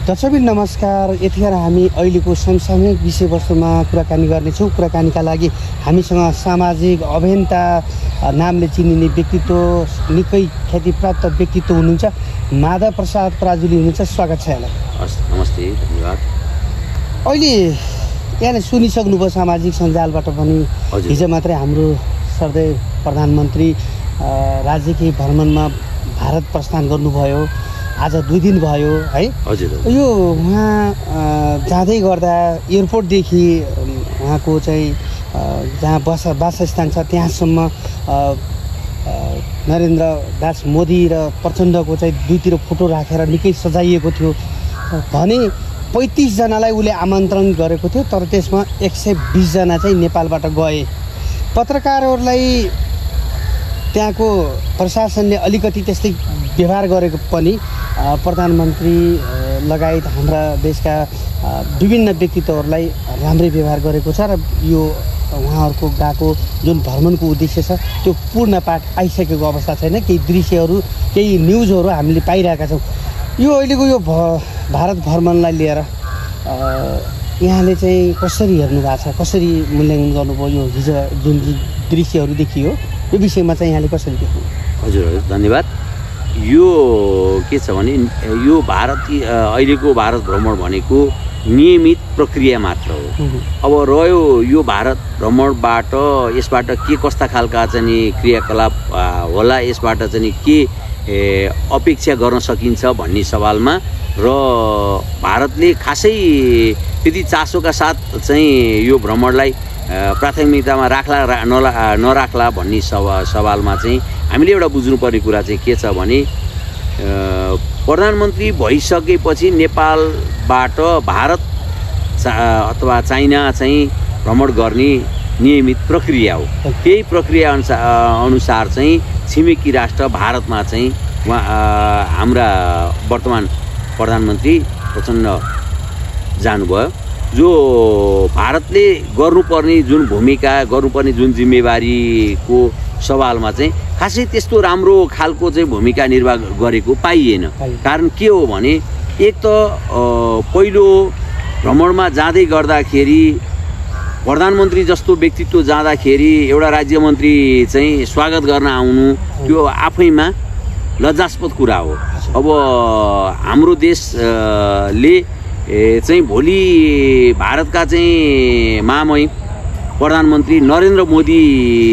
दर्शकबिन नमस्कार। यतिखेर हामी अहिलेको समसामयिक विषयवस्तुमा कुराकानी गर्नेछौँ। कुराकानीका लागि हामीसँग सामाजिक अभियन्ता नामले चिनिने व्यक्तित्व, निकै ख्यातिप्राप्त व्यक्तित्व हुनुहुन्छ, माधव प्रसाद पराजुली हुनुहुन्छ। स्वागत छ यहाँलाई। नमस्ते, धन्यवाद। अहिले यहाँले सुनिसक्नुभयो सामाजिक सञ्जालबाट पनि, हिजो मात्रै हाम्रो श्रद्धेय प्रधानमन्त्री राजकीय भ्रमणमा भारत प्रस्थान गर्नुभयो। आज 2 दिन भयो है। हजुर। यो उहाँ जाँदै गर्दा एयरपोर्टदेखि उहाँको चाहिँ जहाँ वासस्थान छ त्यहाँसम्म नरेन्द्र दास मोदी र प्रचण्डको चाहिँ दुईतिर फोटो राखेर निकै सजाइएको थियो भने 35 जनालाई उसले आमन्त्रण गरेको थियो, तर त्यसमा 120 जना चाहिँ नेपालबाट गए। पत्रकारहरूलाई त्यहाँको प्रशासनले अलिकति त्यस्तै व्यवहार गरेको पनि प्रधानमन्त्री लगायत हाम्रा देशका विभिन्न व्यक्तित्वहरूलाई राम्रै व्यवहार गरेको छ र यो उहाँहरूको गएको जुन भ्रमणको उद्देश्य छ त्यो पूर्ण पाठ आइसकेको अवस्था छैन। केही दृश्यहरू, केही न्युजहरू हामीले पाइरहेका छौँ। यो अहिलेको यो भारत भ्रमणलाई लिएर यहाँले चाहिँ कसरी हेर्नु भएको छ, कसरी मूल्याङ्कन गर्नुभयो? यो हिजो जुन दृश्यहरू देखियो यो विषयमा चाहिँ यहाँले कसरी देख्नु? हजुर, धन्यवाद। यो के छ भने यो भारतीय अहिलेको भारत भ्रमण भनेको नियमित प्रक्रिया मात्र हो। अब रह्यो यो भारत भ्रमणबाट यसबाट के कस्ता खालका चाहिँ क्रियाकलाप होला, यसबाट चाहिँ के अपेक्षा गर्न सकिन्छ भन्ने सवालमा र भारतले खासै त्यति चासोका साथ चाहिँ यो भ्रमणलाई प्राथमिकतामा नराख्ला भन्ने सवालमा चाहिँ हामीले एउटा बुझ्नुपर्ने कुरा चाहिँ के छ भने प्रधानमन्त्री भइसकेपछि नेपालबाट भारत अथवा चाइना चाहिँ भ्रमण गर्ने नियमित प्रक्रिया हो। त्यही प्रक्रिया अनुसार चाहिँ छिमेकी राष्ट्र भारतमा चाहिँ हाम्रा वर्तमान प्रधानमन्त्री प्रचण्ड जानुभयो। जो भारतले गर्नुपर्ने जुन भूमिका, गर्नुपर्ने जुन जिम्मेवारीको सवालमा चाहिँ खासै त्यस्तो राम्रो खालको चाहिँ भूमिका निर्वाह गरेको पाइएन। कारण के हो भने एक त पहिलो भ्रमणमा जाँदै गर्दाखेरि प्रधानमन्त्री जस्तो व्यक्तित्व जाँदाखेरि एउटा राज्य मन्त्री चाहिँ स्वागत गर्न आउनु त्यो आफैमा लज्जास्पद कुरा हो। अब हाम्रो देशले चाहिँ भोलि भारतका चाहिँ महामहिम प्रधानमन्त्री नरेन्द्र मोदी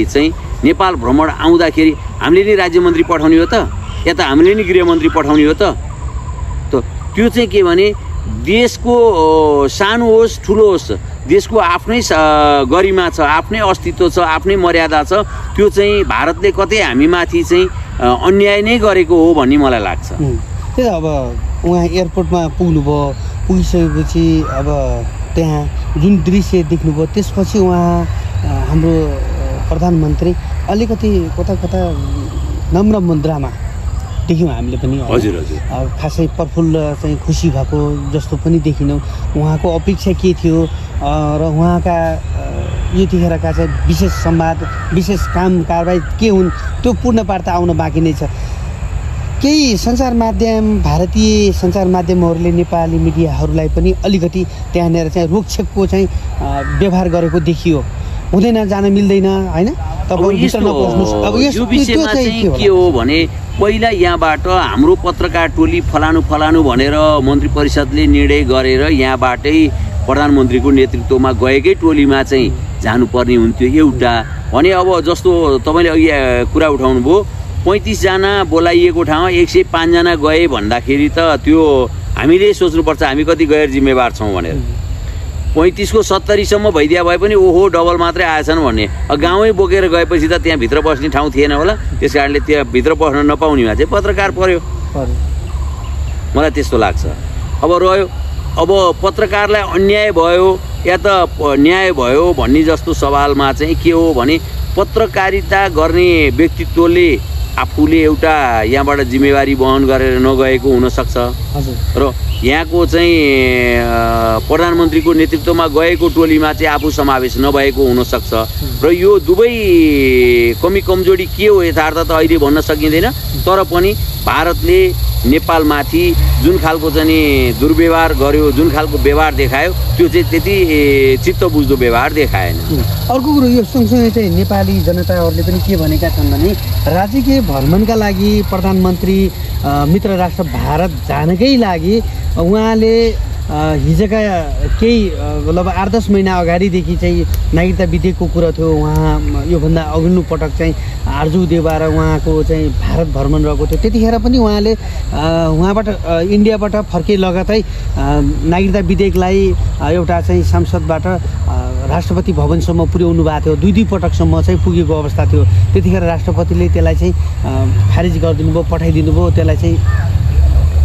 चाहिँ नेपाल भ्रमण आउँदाखेरि हामीले नै राज्य मन्त्री पठाउने हो त, या त हामीले नै गृहमन्त्री पठाउने हो त? त्यो चाहिँ के भने देशको सानो होस् ठुलो होस्, देशको आफ्नै गरिमा छ, आफ्नै अस्तित्व छ, आफ्नै मर्यादा छ। त्यो चाहिँ भारतले कतै हामीमाथि चाहिँ अन्याय नै गरेको हो भन्ने मलाई लाग्छ। त्यही अब उहाँ एयरपोर्टमा पुग्नुभयो, पुगिसकेपछि अब त्यहाँ जुन दृश्य देख्नुभयो त्यसपछि उहाँ हाम्रो प्रधानमन्त्री अलिकति कता कता नम्र मुद्रामा देख्यौँ हामीले पनि। हजुर। खासै प्रफुल्ल चाहिँ खुसी भएको जस्तो पनि देखिनौँ। उहाँको अपेक्षा के थियो र उहाँका यतिखेरका चाहिँ विशेष संवाद, विशेष काम कारबाही के हुन् त्यो पूर्ण वार्ता आउन बाँकी नै छ। केही सञ्चार माध्यम, भारतीय सञ्चार माध्यमहरूले नेपाली मिडियाहरूलाई पनि अलिकति त्यहाँनिर चाहिँ रोकछेकको चाहिँ व्यवहार गरेको देखियो। हुँदैन, जान मिल्दैन होइन। यो विषयमा चाहिँ के हो भने पहिला यहाँबाट हाम्रो पत्रकार टोली फलानु भनेर मन्त्री परिषदले निर्णय गरेर यहाँबाटै प्रधानमन्त्रीको नेतृत्वमा गएकै टोलीमा चाहिँ जानुपर्ने हुन्थ्यो एउटा भने। अब जस्तो तपाईँले अघि कुरा उठाउनु भयो, 35 जना बोलाइएको ठाउँमा 105 जना गए भन्दाखेरि त त्यो हामीले सोच्नुपर्छ हामी कति गैर जिम्मेवार छौँ भनेर। 35 को 70 सम्म भइदिया भए पनि ओहो डबल मात्रै आएछन् भन्ने। गाउँै बोकेर गएपछि त त्यहाँ भित्र बस्ने ठाउँ थिएन होला, त्यस कारणले त्यहाँ भित्र बस्न नपाउनेमा चाहिँ पत्रकार पर्यो। मलाई त्यस्तो लाग्छ। अब रह्यो अब पत्रकारलाई अन्याय भयो या त न्याय भयो भन्ने जस्तो सवालमा चाहिँ के हो भने पत्रकारिता गर्ने व्यक्तित्वले आफूले एउटा यहाँबाट जिम्मेवारी वहन गरेर नगएको हुनसक्छ र यहाँको चाहिँ प्रधानमन्त्रीको नेतृत्वमा गएको टोलीमा चाहिँ आफू समावेश नभएको हुनसक्छ र यो दुवै कमी कमजोरी के हो यथार्थ त अहिले भन्न सकिँदैन। तर पनि भारतले नेपालमाथि जुन खालको चाहिँ नि दुर्व्यवहार गर्यो, जुन खालको व्यवहार देखायो, त्यो चाहिँ त्यति चित्त बुझ्दो व्यवहार देखाएन। अर्को कुरो यो सँगसँगै चाहिँ नेपाली जनताहरूले पनि के भनेका छन् भने राजकीय भ्रमणका लागि प्रधानमन्त्री मित्र राष्ट्र भारत जानकै लागि उहाँले हिजोका केही मतलब 8-10 महिना अगाडिदेखि चाहिँ नागरिकता विधेयकको कुरा थियो। उहाँ योभन्दा अघिल्लो पटक चाहिँ आर्जु देवा र उहाँको चाहिँ भारत भ्रमण रहेको थियो। त्यतिखेर पनि उहाँले उहाँबाट इन्डियाबाट फर्के लगतै नागरिकता विधेयकलाई एउटा चाहिँ संसदबाट राष्ट्रपति भवनसम्म पुर्याउनु भएको थियो। 2 पटकसम्म चाहिँ पुगेको अवस्था थियो। त्यतिखेर राष्ट्रपतिले त्यसलाई चाहिँ खारिज गरिदिनु भयो, पठाइदिनु भयो। त्यसलाई चाहिँ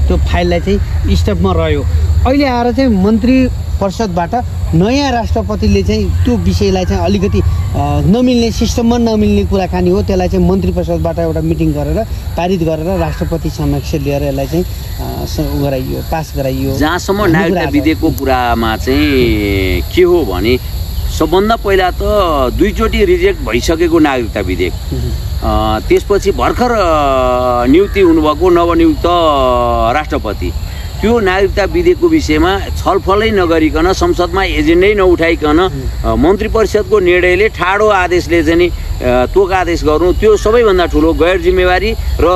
त्यो फाइललाई चाहिँ स्टपमा रह्यो। अहिले आएर चाहिँ मन्त्री परिषदबाट नयाँ राष्ट्रपतिले चाहिँ त्यो विषयलाई चाहिँ अलिकति नमिल्ने, सिस्टममा नमिल्ने कुराकानी हो। त्यसलाई चाहिँ मन्त्री परिषदबाट एउटा मिटिङ गरेर पारित गरेर राष्ट्रपति समक्ष लिएर यसलाई चाहिँ गराइयो, पास गराइयो। जहाँसम्म नागरिकता विधेयकको कुरामा चाहिँ के हो भने सबभन्दा पहिला त 2 चोटि रिजेक्ट भइसकेको नागरिकता विधेयक, त्यसपछि भर्खर नियुक्ति हुनुभएको नवनियुक्त राष्ट्रपति, त्यो नागरिकता विधेयकको विषयमा छलफलै नगरिकन, संसदमा एजेन्डै नउठाइकन मन्त्री परिषदको निर्णयले ठाडो आदेशले चाहिँ नि तोक आदेश गर्नु, त्यो सबैभन्दा ठुलो गैर जिम्मेवारी र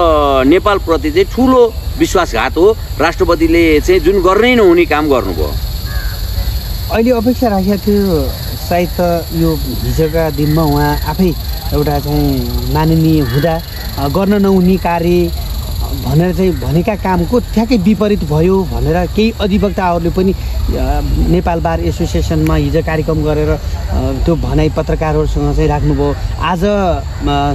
नेपालप्रति चाहिँ ठुलो विश्वासघात हो। राष्ट्रपतिले चाहिँ जुन गर्नै नहुने काम गर्नुभयो। अहिले अपेक्षा राखेको थियो सायद त यो हिजोका दिनमा उहाँ आफै एउटा चाहिँ माननीय हुँदा गर्न नहुने कार्य भनेर चाहिँ भनेका कामको ठ्याक्कै विपरीत भयो भनेर केही अधिवक्ताहरूले पनि नेपाल बार एसोसिएसनमा हिजो कार्यक्रम गरेर त्यो भनाइ पत्रकारहरूसँग चाहिँ राख्नुभयो। आज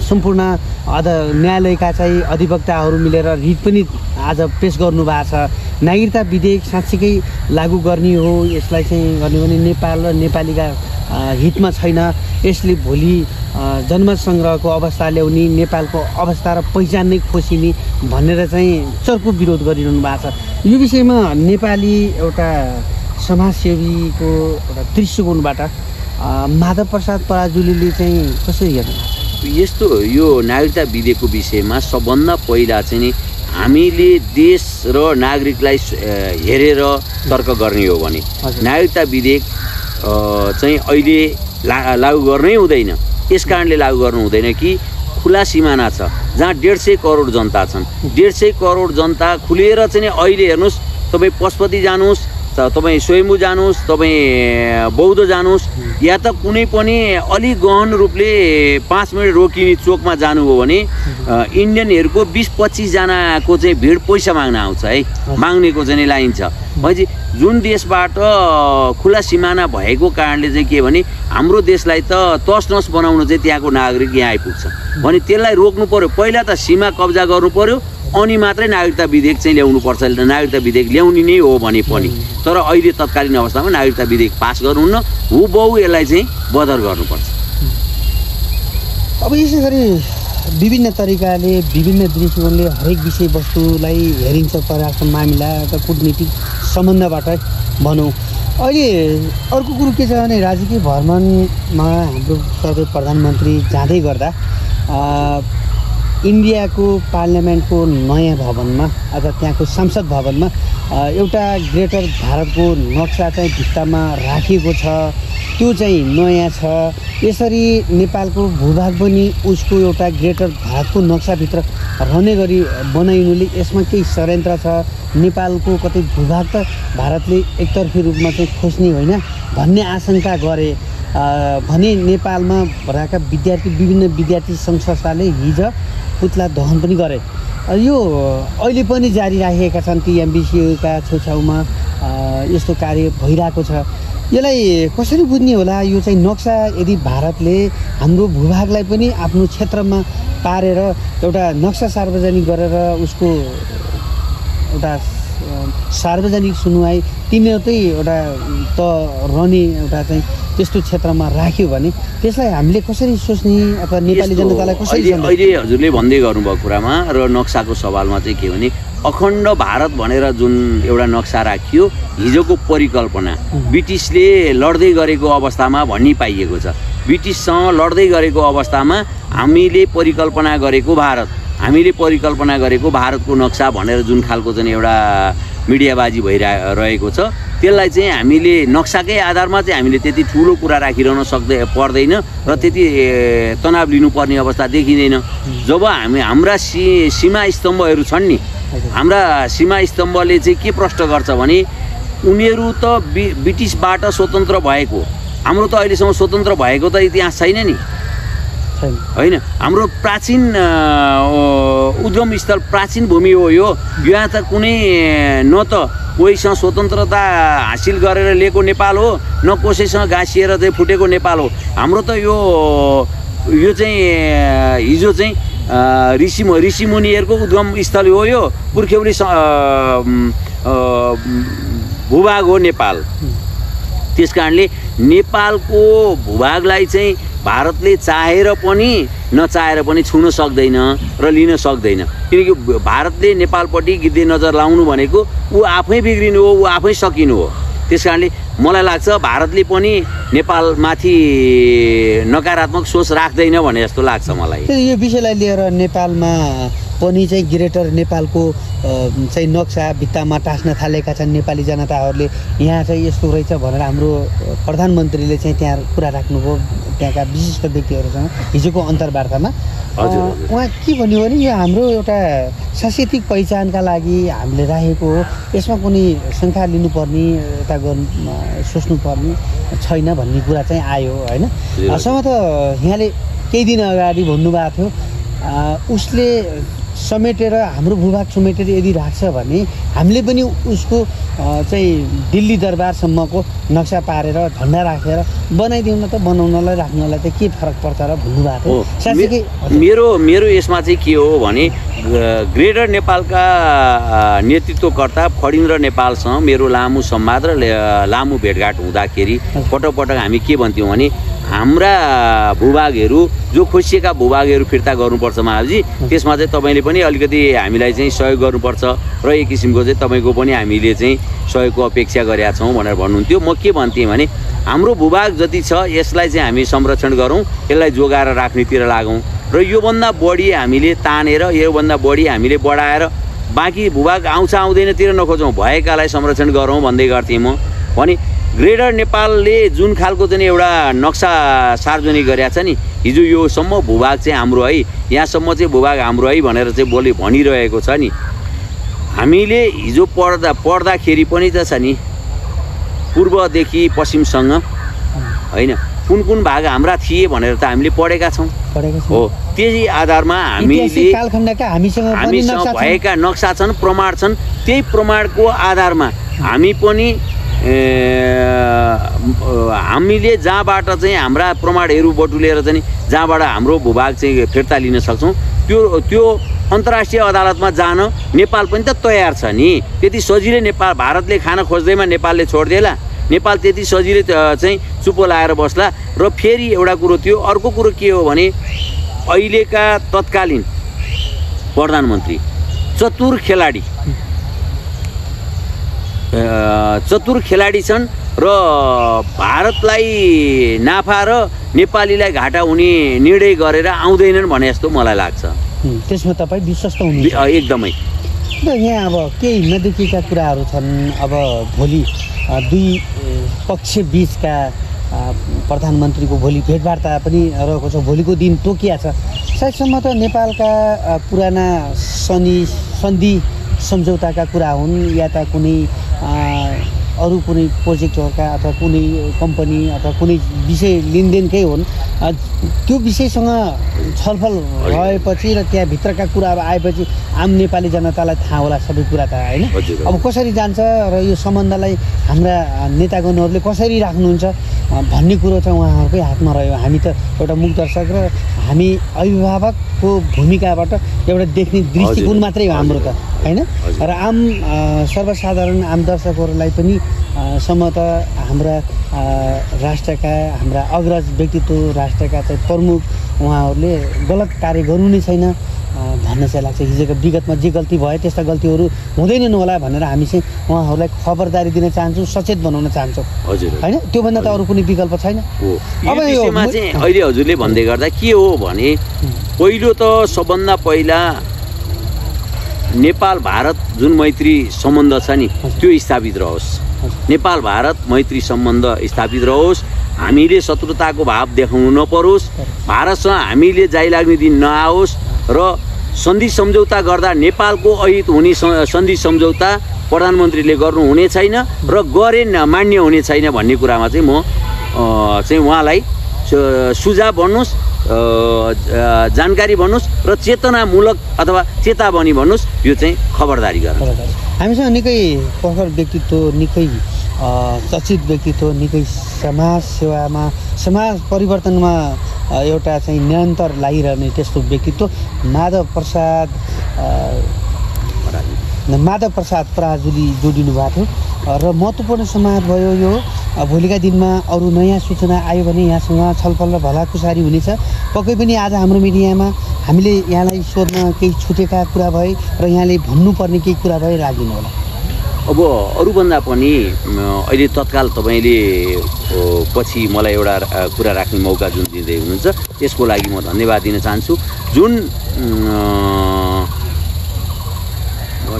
सम्पूर्ण न्यायालयका चाहिँ अधिवक्ताहरू मिलेर रिट पनि आज पेश गर्नुभएको छ। नागरिकता विधेयक साँच्चीकै लागू गर्ने हो, यसलाई चाहिँ गर्ने भने नेपाल र नेपालीका हितमा छैन। यसले भोलि जनमत सङ्ग्रहको अवस्था ल्याउने, नेपालको अवस्था र पहिचान नै खोसिने भनेर चाहिँ चर्को विरोध गरिरहनु भएको छ। यो विषयमा नेपाली एउटा समाजसेवीको एउटा दृष्टिकोणबाट माधव प्रसाद पराजुलीले चाहिँ कसरी हेर्नु? यस्तो यो नागरिकता विधेयकको विषयमा सबभन्दा पहिला चाहिँ नि हामीले देश र नागरिकलाई हेरेर तर्क गर्ने हो भने नागरिकता विधेयक चाहिँ अहिले लागू गर्नै हुँदैन। यस कारणले लागू गर्नु हुँदैन कि खुला सिमाना छ, जहाँ 150 करोड जनता छन्। 150 करोड जनता खुलेर चाहिँ अहिले हेर्नुहोस्, तपाईँ पशुपति जानुहोस्, तपाईँ स्वयम्भू जानुहोस्, तपाईँ बौद्ध जानुहोस्, या त कुनै पनि अलि गहन रूपले 5 मिनट रोकिने चोकमा जानुभयो भने इन्डियनहरूको 20-25 जनाको चाहिँ भिड पैसा माग्न आउँछ है, माग्नेको चाहिँ लाइन छ। भनेपछि जुन देशबाट खुला सिमाना भएको कारणले चाहिँ के भने हाम्रो देशलाई त तसनस बनाउन चाहिँ त्यहाँको नागरिक यहाँ आइपुग्छ भने त्यसलाई रोक्नु पर्यो। पहिला त सीमा कब्जा गर्नु पर्यो, अनि मात्रै नागरिकता विधेयक चाहिँ ल्याउनुपर्छ। नागरिकता विधेयक ल्याउने नै हो भने पनि, तर अहिले तत्कालीन अवस्थामा नागरिकता विधेयक पास गर्नुहुन्न, हुबहु यसलाई चाहिँ बदर गर्नुपर्छ। अब यसै गरी विभिन्न तरिकाले विभिन्न दृष्टिकोणले हरेक विषयवस्तुलाई हेरिन्छ। परराष्ट्र मामिला र कूटनीतिक सम्बन्धबाट भनौँ। अहिले अर्को कुरो के छ भने राजकीय भ्रमणमा हाम्रो सबै प्रधानमन्त्री जाँदै गर्दा इन्डियाको पार्लियामेन्टको नयाँ भवनमा अथवा त्यहाँको संसद भवनमा एउटा ग्रेटर भारतको नक्सा चाहिँ भित्तामा राखिएको छ। त्यो चाहिँ नयाँ छ। यसरी नेपालको भूभाग पनि उसको एउटा ग्रेटर भारतको नक्साभित्र रहने गरी बनाइनुले यसमा केही षड्यन्त्र छ। नेपालको कतै भूभाग त भारतले एकतर्फी रूपमा चाहिँ खोज्ने होइन भन्ने आशंका गरे भने नेपालमा रहेका विभिन्न विद्यार्थी सङ्घ संस्थाले हिजो पुतला दहन पनि गरे। यो अहिले पनि जारी राखेका छन्। टिएमबिसीका छेउछाउमा यस्तो कार्य भइरहेको छ। यसलाई कसरी बुझ्ने होला? यो चाहिँ नक्सा यदि भारतले हाम्रो भूभागलाई पनि आफ्नो क्षेत्रमा पारेर एउटा नक्सा सार्वजनिक गरेर उसको एउटा सार्वजनिक सुनुवाई तिनीहरूकै एउटा त रहने एउटा चाहिँ त्यस्तो क्षेत्रमा राख्यो भने त्यसलाई हामीले कसरी सोच्ने अथवा नेपाली जनतालाई कसरी? अहिले हजुरले भन्दै गर्नुभएको कुरामा र नक्साको सवालमा चाहिँ के भने अखण्ड भारत भनेर जुन एउटा नक्सा राखियो, हिजोको परिकल्पना ब्रिटिसले लड्दै गरेको अवस्थामा भन्ने पाइएको छ। ब्रिटिससँग लड्दै गरेको अवस्थामा हामीले परिकल्पना गरेको भारत हामीले परिकल्पना गरेको भारतको नक्सा भनेर जुन खालको चाहिँ एउटा मिडियाबाजी भइरहेको छ त्यसलाई चाहिँ हामीले नक्साकै आधारमा चाहिँ हामीले त्यति ठुलो कुरा राखिरहन पर्दैन र त्यति तनाव लिनुपर्ने अवस्था देखिँदैन। जब हाम्रा सीमा स्तम्भहरू छन् नि, हाम्रा सीमा स्तम्भले चाहिँ के प्रश्न गर्छ भने उनीहरू त ब्रिटिसबाट स्वतन्त्र भएको, हाम्रो त अहिलेसम्म स्वतन्त्र भएको त इतिहास छैन नि, होइन। हाम्रो प्राचीन उद्गम स्थल प्राचीन भूमि हो यो। यहाँ त कुनै न त कोहीसँग स्वतन्त्रता हासिल गरेर लिएको नेपाल हो, न कसैसँग गाँसिएर चाहिँ फुटेको नेपाल हो। हाम्रो त यो चाहिँ हिजो चाहिँ ऋषिमुनिहरूको उद्गम स्थल हो, यो पुर्ख्यौली भूभाग हो नेपाल। त्यस कारणले नेपालको भूभागलाई चाहिँ भारतले चाहेर पनि नचाहेर पनि छुन सक्दैन र लिन सक्दैन, किनकि भारतले नेपालपट्टि गिद्धे नजर लाउनु भनेको ऊ आफै बिग्रिनु हो, ऊ आफै सकिनु हो। त्यस कारणले मलाई लाग्छ भारतले पनि नेपालमाथि नकारात्मक सोच राख्दैन भने जस्तो लाग्छ मलाई। यो विषयलाई लिएर नेपालमा पनि चाहिँ ग्रेटर नेपालको चाहिँ नक्सा भित्तामा टाँस्न थालेका छन् नेपाली जनताहरूले। यहाँ चाहिँ यस्तो रहेछ भनेर हाम्रो प्रधानमन्त्रीले चाहिँ त्यहाँ कुरा राख्नुभयो त्यहाँका विशिष्ट व्यक्तिहरूसँग हिजोको अन्तर्वार्तामा। उहाँ के भन्यो भने यो हाम्रो एउटा सांस्कृतिक पहिचानका लागि हामीले राखेको हो, यसमा कुनै शङ्का लिनुपर्ने यता गर्नु सोच्नुपर्ने छैन भन्ने कुरा चाहिँ आयो, होइन। असल त यहाँले केही दिन अगाडि भन्नुभएको थियो उसले समेटेर हाम्रो भूभाग समेटेर यदि राख्छ भने हामीले पनि उसको चाहिँ दिल्ली दरबारसम्मको नक्सा पारेर झन्डा राखेर बनाइदिउँ न त, बनाउनलाई राख्नलाई चाहिँ के फरक पर्छ र भन्नुभएको थियो। मेरो यसमा चाहिँ के हो भने ग्रेटर नेपालका नेतृत्वकर्ता फणीन्द्र नेपालसँग मेरो लामो संवाद र लामो भेटघाट हुँदाखेरि पटक पटक हामी के भन्थ्यौँ भने हाम्रा भूभागहरू जो खोसिएका भूभागहरू फिर्ता गर्नुपर्छ महाराजजी, त्यसमा चाहिँ तपाईँले पनि अलिकति हामीलाई चाहिँ सहयोग गर्नुपर्छ र एक किसिमको चाहिँ तपाईँको पनि हामीले चाहिँ सहयोगको अपेक्षा गरेका छौँ भनेर भन्नुहुन्थ्यो। म के भन्थेँ भने हाम्रो भूभाग जति छ यसलाई चाहिँ हामी संरक्षण गरौँ, यसलाई जोगाएर राख्नेतिर लागौँ र योभन्दा बढी हामीले तानेर योभन्दा बढी हामीले बढाएर बाँकी भूभाग आउँछ आउँदैनतिर नखोजौँ, भएकालाई संरक्षण गरौँ भन्दै गर्थेँ म। भने ग्रेटर नेपालले जुन खालको चाहिँ एउटा नक्सा सार्वजनिक गरेका छ नि, हिजो योसम्म भूभाग चाहिँ हाम्रो है, यहाँसम्म चाहिँ भूभाग हाम्रो है भनेर चाहिँ भनिरहेको छ नि। हामीले हिजो पढ्दाखेरि पनि त छ नि पूर्वदेखि पश्चिमसँग, होइन, कुन कुन भाग हाम्रा थिए भनेर त हामीले पढेका छौँ हो। त्यही आधारमा हामीसँग भएका नक्सा छन्, प्रमाण छन्। त्यही प्रमाणको आधारमा हामी पनि हामीले जहाँबाट चाहिँ हाम्रा प्रमाणहरू बटुलेर चाहिँ जहाँबाट हाम्रो भूभाग चाहिँ फिर्ता लिन सक्छौँ त्यो अन्तर्राष्ट्रिय अदालतमा जान नेपाल पनि त तयार छ नि। त्यति सजिलै नेपाल भारतले खान खोज्दैमा नेपालले छोडिदिएला, नेपाल त्यति सजिलै चाहिँ चुप्पो लाएर बस्ला। र फेरि एउटा कुरो त्यो, अर्को कुरो के हो भने अहिलेका तत्कालीन प्रधानमन्त्री चतुर खेलाडी छन् र भारतलाई नाफा र नेपालीलाई घाटा हुने निर्णय गरेर आउँदैनन् भने जस्तो मलाई लाग्छ। त्यसमा तपाईँ विश्वस्त हुनु एकदमै। यहाँ अब केही नदेखिएका कुराहरू छन्। अब भोलि दुई पक्ष बिचका प्रधानमन्त्रीको भोलि भेटवार्ता पनि रहेको छ, भोलिको दिन तोकिया छ। सायदसम्म त नेपालका पुराना सन्धि सम्झौताका कुरा हुन् या त कुनै अरू कुनै प्रोजेक्टहरूका अथवा कुनै कम्पनी अथवा कुनै विषय लेनदेनकै हुन्, त्यो विषयसँग छलफल भएपछि र त्यहाँभित्रका कुराहरू आएपछि आम नेपाली जनतालाई थाहा होला सबै कुरा त, होइन। अब कसरी जान्छ र यो सम्बन्धलाई हाम्रा नेतागणहरूले कसरी राख्नुहुन्छ भन्ने कुरो चाहिँ उहाँहरूकै हातमा रह्यो। हामी त एउटा मुख दर्शक र हामी अभिभावकको भूमिकाबाट एउटा देख्ने दृष्टिकोण मात्रै हो हाम्रो त, होइन। र आम सर्वसाधारण आम दर्शकहरूलाई पनि सम्भवतः हाम्रा राष्ट्रका हाम्रा अग्रज व्यक्तित्व राष्ट्रका चाहिँ प्रमुख उहाँहरूले गलत कार्य गर्नु नै छैन भन्न चाहिँ लाग्छ। हिजोको विगतमा जे गल्ती भयो त्यस्ता गल्तीहरू हुँदैनन् होला भनेर हामी चाहिँ उहाँहरूलाई खबरदारी दिन चाहन्छौँ, सचेत बनाउन चाहन्छौँ, होइन। त्योभन्दा त अरू कुनै विकल्प छैन। अब यो चाहिँ अहिले हजुरले भन्दै गर्दा के हो भने पहिलो त सबभन्दा पहिला नेपाल भारत जुन मैत्री सम्बन्ध छ नि त्यो स्थापित रहोस्। नेपाल भारत मैत्री सम्बन्ध स्थापित रहोस्। हामीले शत्रुताको भाव देखाउनु नपरोस्। भारतसँग हामीले जाइ लाग्ने दिन नआओस् र सन्धि सम्झौता गर्दा नेपालको अहित हुने सन्धि सम्झौता प्रधानमन्त्रीले गर्नु हुने छैन र गरे मान्य हुने छैन भन्ने कुरामा चाहिँ म चाहिँ उहाँलाई सुझाव भन्नुहोस्, जानकारी भन्नुहोस् र चेतनामूलक अथवा चेतावनी भन्नुहोस्, यो चाहिँ खबरदारी गर्नुहोस्। हामीसँग निकै प्रखर व्यक्तित्व, निकै चर्चित व्यक्तित्व, निकै समाज सेवामा समाज परिवर्तनमा एउटा चाहिँ निरन्तर लागिरहने त्यस्तो व्यक्तित्व माधव प्रसाद पराजुली जोडिनु भएको थियो र महत्त्वपूर्ण समाज भयो यो। भोलिका दिनमा अरू नयाँ सूचना आयो भने यहाँसँग छलफल र भलाकुसारी हुनेछ। पक्कै पनि आज हाम्रो मिडियामा हामीले यहाँलाई सोध्न केही छुटेका कुरा भए र यहाँले भन्नुपर्ने केही कुरा भए राखिदिनु होला। अब अरूभन्दा पनि अहिले तत्काल तपाईँले पछि मलाई एउटा कुरा राख्ने मौका जुन दिँदै हुनुहुन्छ त्यसको लागि म धन्यवाद दिन चाहन्छु। जुन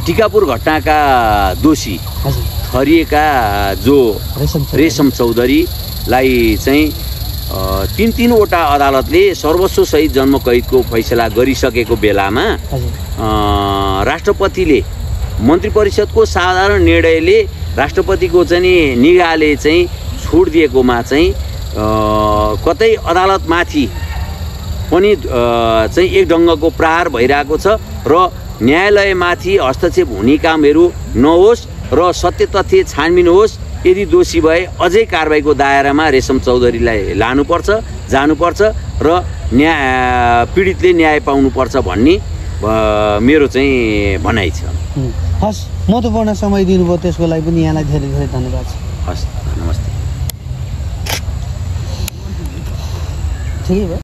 टिकापुर घटनाका दोषी ठहरिएका जो रेशम चौधरीलाई चाहिँ तीनवटा अदालतले सर्वस्व सहित जन्म कैदको फैसला गरिसकेको बेलामा राष्ट्रपतिले मन्त्री परिषदको साधारण निर्णयले राष्ट्रपतिको चाहिँ निगाहले चाहिँ छुट दिएकोमा चाहिँ कतै अदालतमाथि पनि चाहिँ एक ढङ्गको प्रहार भइरहेको छ र न्यायालयमाथि हस्तक्षेप हुने कामहरू नहोस् र सत्य तथ्य छानबिन होस्। यदि दोषी भए अझै कारबाहीको दायरामा रेशम चौधरीलाई लानुपर्छ, जानुपर्छ र पीडितले न्याय पाउनुपर्छ भन्ने मेरो चाहिँ भनाइ छ। हस्, महत्त्वपूर्ण समय दिनुभयो त्यसको लागि पनि यहाँलाई धेरै धेरै धन्यवाद छ। हस्, नमस्ते। ठिकै भयो।